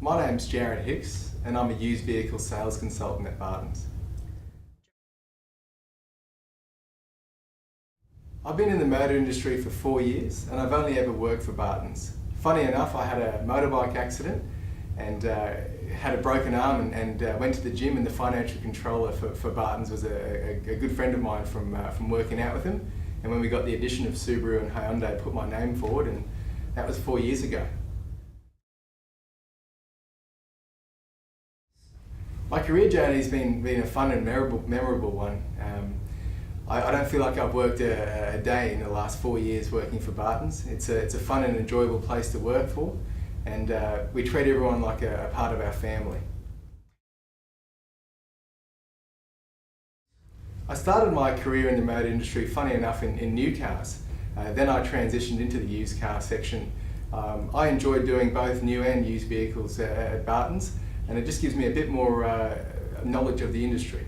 My name's Hicks and I'm a used vehicle sales consultant at Bartons. I've been in the motor industry for 4 years and I've only ever worked for Bartons. Funny enough, I had a motorbike accident and had a broken arm and went to the gym, and the financial controller for Bartons was a good friend of mine from working out with him. And when we got the addition of Subaru and Hyundai, put my name forward, and that was 4 years ago. My career journey's been a fun and memorable one. I don't feel like I've worked a day in the last 4 years working for Bartons. It's a fun and enjoyable place to work for, and we treat everyone like a part of our family. I started my career in the motor industry, funny enough, in new cars. Then I transitioned into the used car section. I enjoyed doing both new and used vehicles at Bartons, and it just gives me a bit more knowledge of the industry.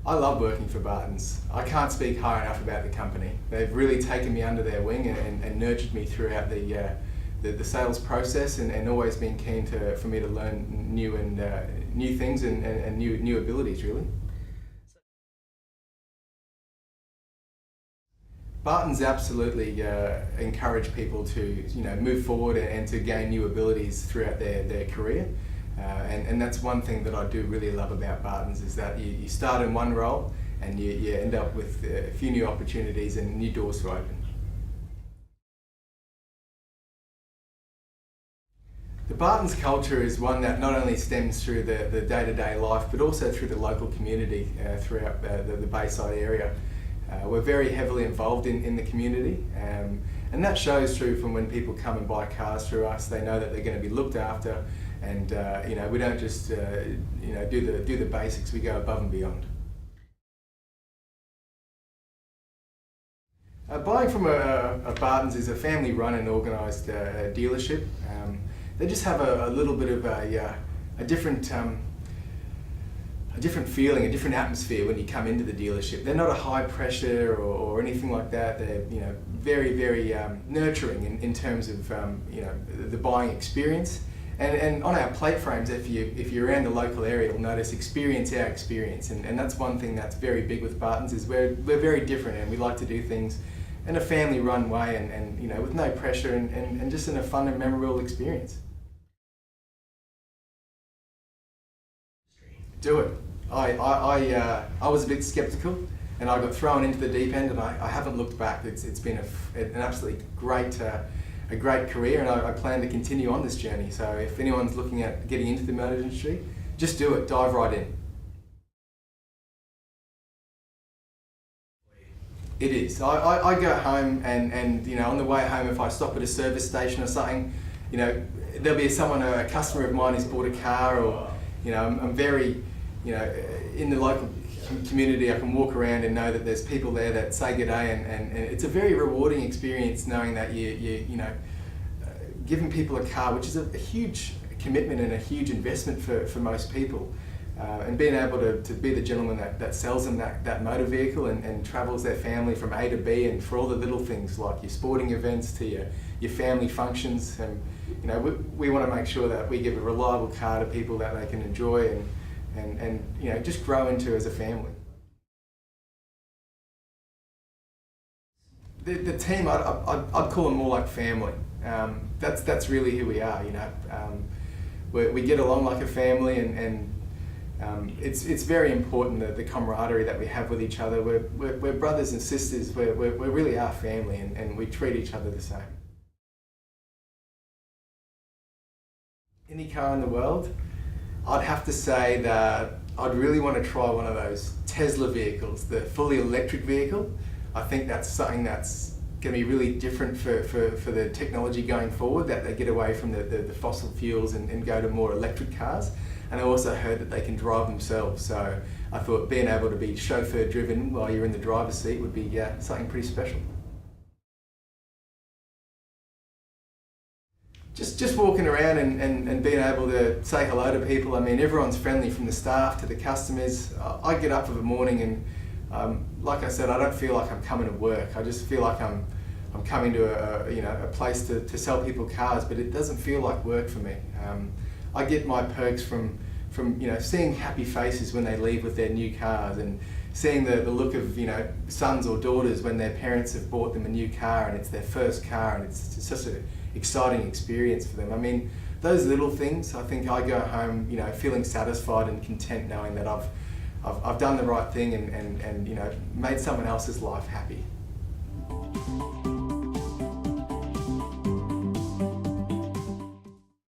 I love working for Bartons. I can't speak high enough about the company. They've really taken me under their wing and nurtured me throughout the sales process, and always been keen for me to learn new things and new abilities, really. Bartons absolutely encourage people to move forward and to gain new abilities throughout their career. And that's one thing that I do really love about Bartons, is that you start in one role and you end up with a few new opportunities and new doors to open. The Bartons culture is one that not only stems through the day-to-day life, but also through the local community throughout the Bayside area. We're very heavily involved in the community, and that shows through from when people come and buy cars through us. They know that they're going to be looked after, and we don't just do the basics. We go above and beyond. Buying from a Bartons is a family-run and organised dealership. They just have a little bit of a different feeling, a different atmosphere when you come into the dealership. They're not a high pressure or anything like that. They're very nurturing in terms of the buying experience. And on our plate frames, if you're around the local area, you'll notice experience our experience. And that's one thing that's very big with Bartons, is we're very different, and we like to do things in a family-run way and with no pressure and just in a fun and memorable experience. Do it. I was a bit sceptical, and I got thrown into the deep end, and I haven't looked back. It's been an absolutely great career, and I plan to continue on this journey. So if anyone's looking at getting into the motor industry, just do it. Dive right in. It is. I go home and on the way home, if I stop at a service station or something, there'll be a customer of mine who's bought a car, or I'm very in the local community. I can walk around and know that there's people there that say good day, and it's a very rewarding experience knowing that you giving people a car, which is a huge commitment and a huge investment for most people, and being able to be the gentleman that sells them that motor vehicle and travels their family from A to B, and for all the little things like your sporting events to your family functions. And we want to make sure that we give a reliable car to people that they can enjoy and just grow into as a family. The team, I'd call them more like family. That's really who we are. We get along like a family, and it's very important that the camaraderie that we have with each other. We're brothers and sisters. We really are family, and we treat each other the same. Any car in the world, I'd have to say that I'd really want to try one of those Tesla vehicles, the fully electric vehicle. I think that's something that's going to be really different for the technology going forward, that they get away from the fossil fuels and go to more electric cars. And I also heard that they can drive themselves, so I thought being able to be chauffeur driven while you're in the driver's seat would be something pretty special. Just walking around and being able to say hello to people. I mean, everyone's friendly, from the staff to the customers. I get up in the morning and like I said, I don't feel like I'm coming to work. I just feel like I'm I'm coming to a place to sell people cars, but it doesn't feel like work for me. I get my perks from seeing happy faces when they leave with their new cars, and seeing the look of sons or daughters when their parents have bought them a new car and it's their first car, and it's just such an exciting experience for them. I mean, those little things, I think I go home feeling satisfied and content, knowing that I've done the right thing and made someone else's life happy.